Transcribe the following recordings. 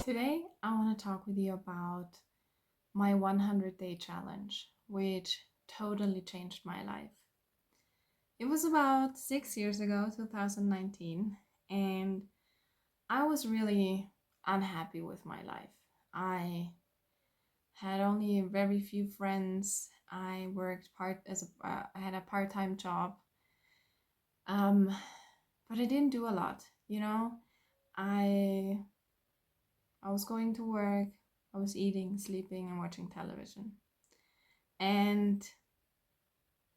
Today, I want to talk with you about my 100-day challenge, which totally changed my life. It was about 6 years ago, 2019, and I was really unhappy with my life. I had only very few friends. I worked I had a part-time job, um, but I didn't do a lot. I I was going to work, I was eating, sleeping, and watching television. And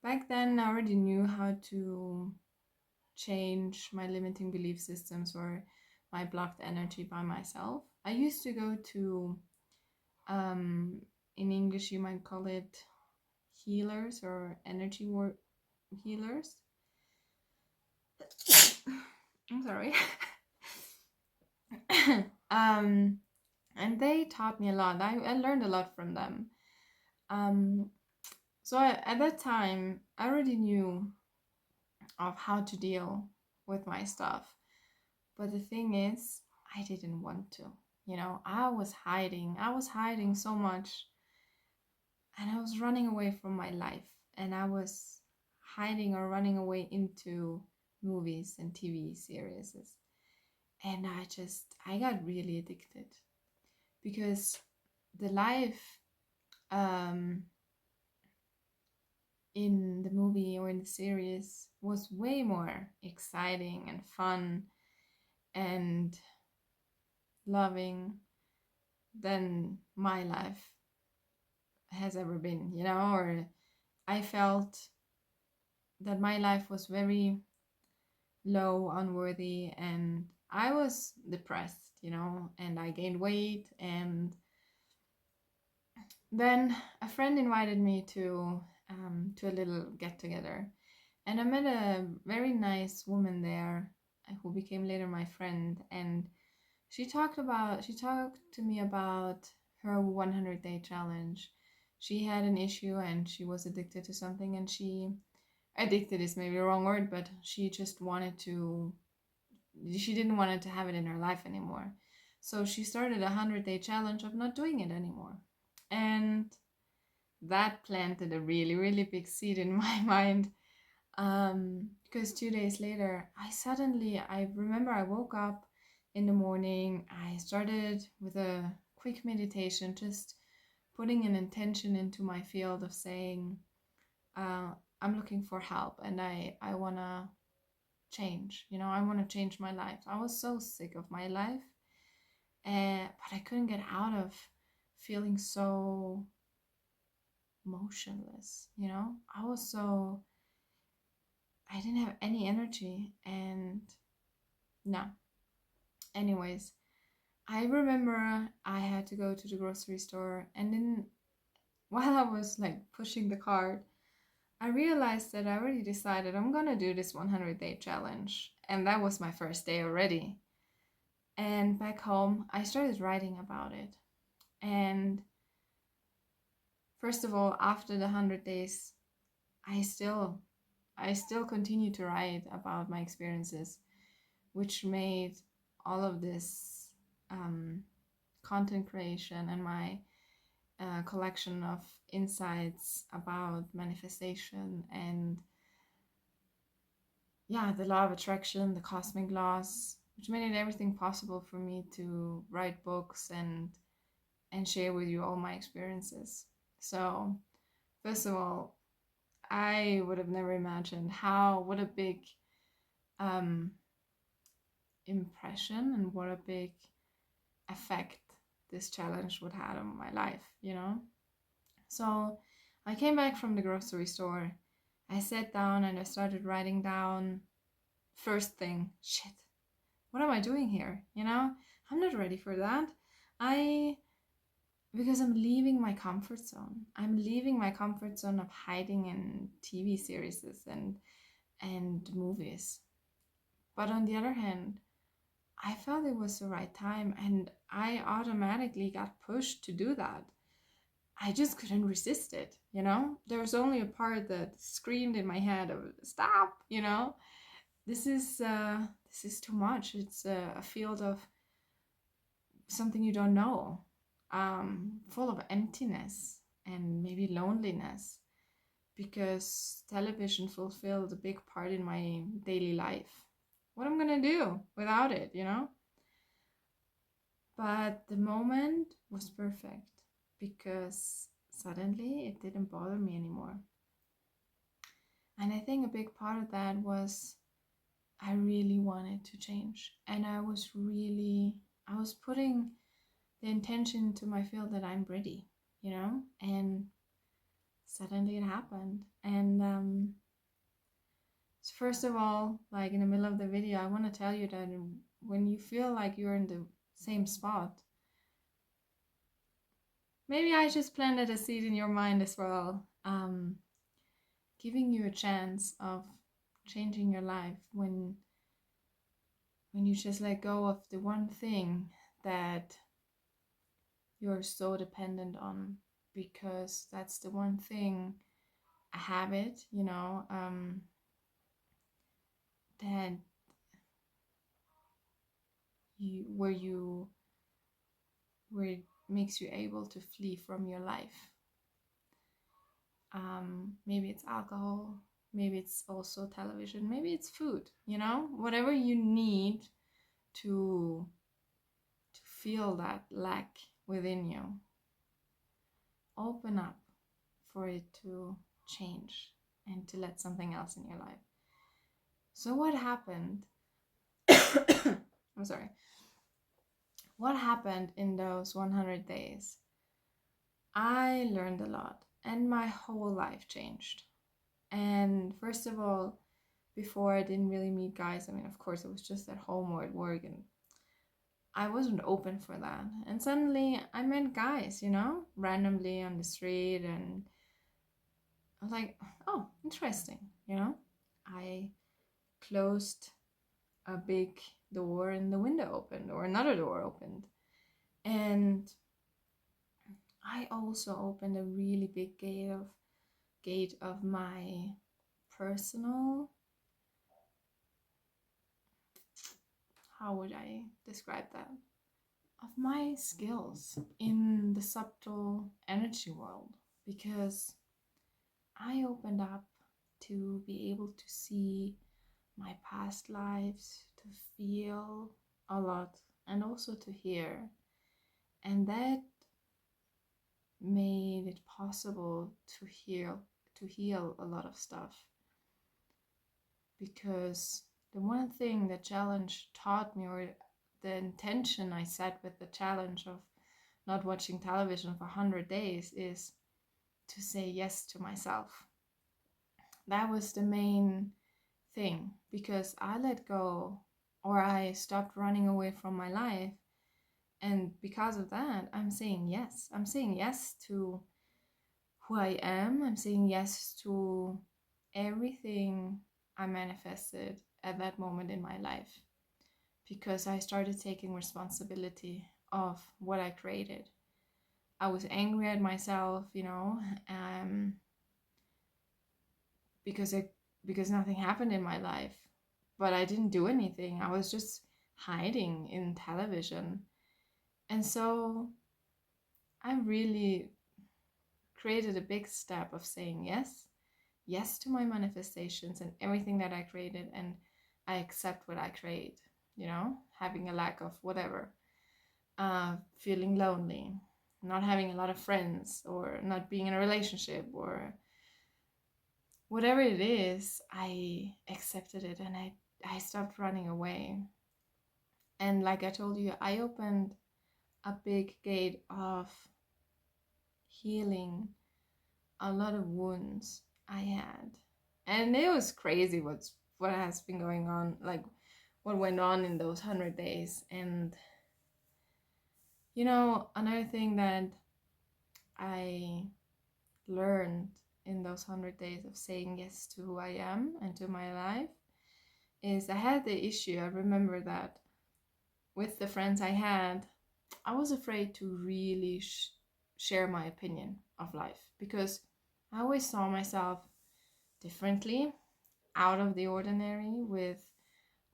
back then, I already knew how to change my limiting belief systems or my blocked energy by myself. I used to go to, um, in English, you might call it healers or energy work healers. I'm sorry. um, and they taught me a lot. I learned a lot from them. Um, at that time, I already knew of how to deal with my stuff. But the thing is, I didn't want to. I was hiding. I was hiding so much. And I was running away from my life. And I was hiding or running away into movies and TV series. And I got really addicted because the life um, in the movie or in the series was way more exciting and fun and loving than my life has ever been, or I felt that my life was very low, unworthy, and I was depressed, and I gained weight. And then a friend invited me to a little get together, and I met a very nice woman there who became later my friend. And she talked to me about her 100-day challenge. She had an issue and she was addicted to something, and addicted is maybe the wrong word, but she didn't want it to have it in her life anymore. So she started a 100-day challenge of not doing it anymore. And that planted a really, really big seed in my mind. Because 2 days later, I remember I woke up in the morning. I started with a quick meditation, just putting an intention into my field of saying, I'm looking for help, and I want to change. I want to change my life. I was so sick of my life, but I couldn't get out of feeling so motionless. I didn't have any energy. And no. Anyways, I remember I had to go to the grocery store, and then while I was like pushing the cart, I realized that I already decided I'm gonna do this 100-day challenge, and that was my first day already. And back home, I started writing about it. And first of all, after the 100 days, I still continue to write about my experiences, which made all of this content creation and my collection of insights about manifestation and the law of attraction, the cosmic laws, which made it everything possible for me to write books and share with you all my experiences. So first of all, I would have never imagined what a big um, impression and what a big effect this challenge would have on my life. So I came back from the grocery store. I sat down and I started writing down. First thing, shit, what am I doing here? I'm not ready for that. Because I'm leaving my comfort zone. I'm leaving my comfort zone of hiding in TV series and movies. But on the other hand, I felt it was the right time, and I automatically got pushed to do that. I just couldn't resist it. There was only a part that screamed in my head of stop. This is too much. It's a field of something you don't know, full of emptiness and maybe loneliness, because television fulfilled a big part in my daily life. What am I gonna do without it, you know? But the moment was perfect because suddenly it didn't bother me anymore. And I think a big part of that was I really wanted to change. And I was putting the intention to my field that I'm ready, you know? And suddenly it happened. And so first of all, like in the middle of the video, I want to tell you that when you feel like you're in the same spot, maybe I just planted a seed in your mind as well, giving you a chance of changing your life when you just let go of the one thing that you're so dependent on, because that's the one thing, a habit, you know, that where it makes you able to flee from your life. Maybe it's alcohol, maybe it's also television, maybe it's food, you know, whatever you need to feel that lack within you. Open up for it to change and to let something else in your life. So what happened? I'm sorry. What happened in those 100 days? I learned a lot and my whole life changed. And first of all, before I didn't really meet guys. I mean, of course, it was just at home or at work, and I wasn't open for that. And suddenly I met guys, you know, randomly on the street, and I was like, oh, interesting, you know. I closed a big door and the window opened, or another door opened. And I also opened a really big gate of my personal, how would I describe that? Of my skills in the subtle energy world, because I opened up to be able to see my past lives, to feel a lot, and also to hear. And that made it possible to heal a lot of stuff, because the one thing the challenge taught me, or the intention I set with the challenge of not watching television for 100 days, is to say yes to myself. That was the main thing, because I let go, or I stopped running away from my life. And because of that, I'm saying yes. I'm saying yes to who I am. I'm saying yes to everything I manifested at that moment in my life, because I started taking responsibility of what I created. I was angry at myself, you know, because nothing happened in my life, but I didn't do anything. I was just hiding in television. And so I really created a big step of saying yes to my manifestations and everything that I created, and I accept what I create, you know, having a lack of whatever, feeling lonely, not having a lot of friends, or not being in a relationship, or whatever it is, I accepted it, and I stopped running away. And like I told you, I opened a big gate of healing a lot of wounds I had. And it was crazy what has been going on, like what went on in those 100 days. And you know, another thing that I learned in those 100 days of saying yes to who I am and to my life is I had the issue, I remember that with the friends I had, I was afraid to really share my opinion of life, because I always saw myself differently, out of the ordinary, with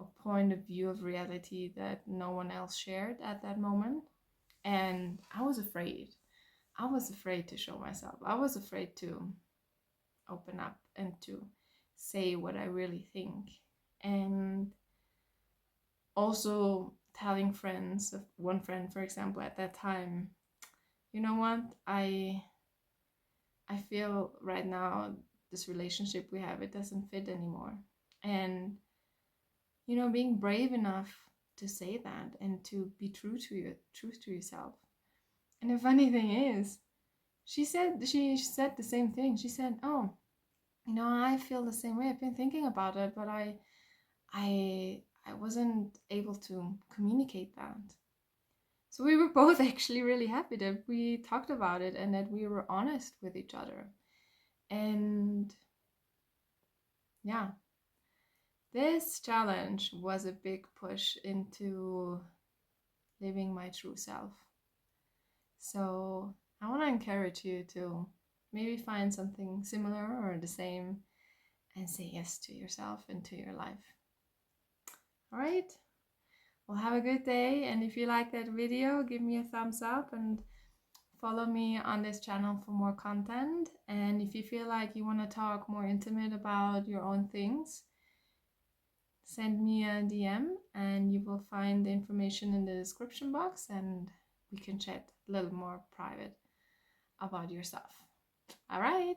a point of view of reality that no one else shared at that moment. And I was afraid. I was afraid to show myself. I was afraid to open up and to say what I really think. And also telling friends, one friend, for example, at that time, you know what, I feel right now this relationship we have, it doesn't fit anymore. And being brave enough to say that and to be true to yourself. And the funny thing is, she said the same thing. She said, "Oh, I feel the same way. I've been thinking about it, but I wasn't able to communicate that." So we were both actually really happy that we talked about it and that we were honest with each other. And yeah, this challenge was a big push into living my true self. So I want to encourage you to maybe find something similar or the same and say yes to yourself and to your life. All right. Well, have a good day. And if you like that video, give me a thumbs up and follow me on this channel for more content. And if you feel like you want to talk more intimate about your own things, send me a DM and you will find the information in the description box, and we can chat a little more private about your stuff. All right.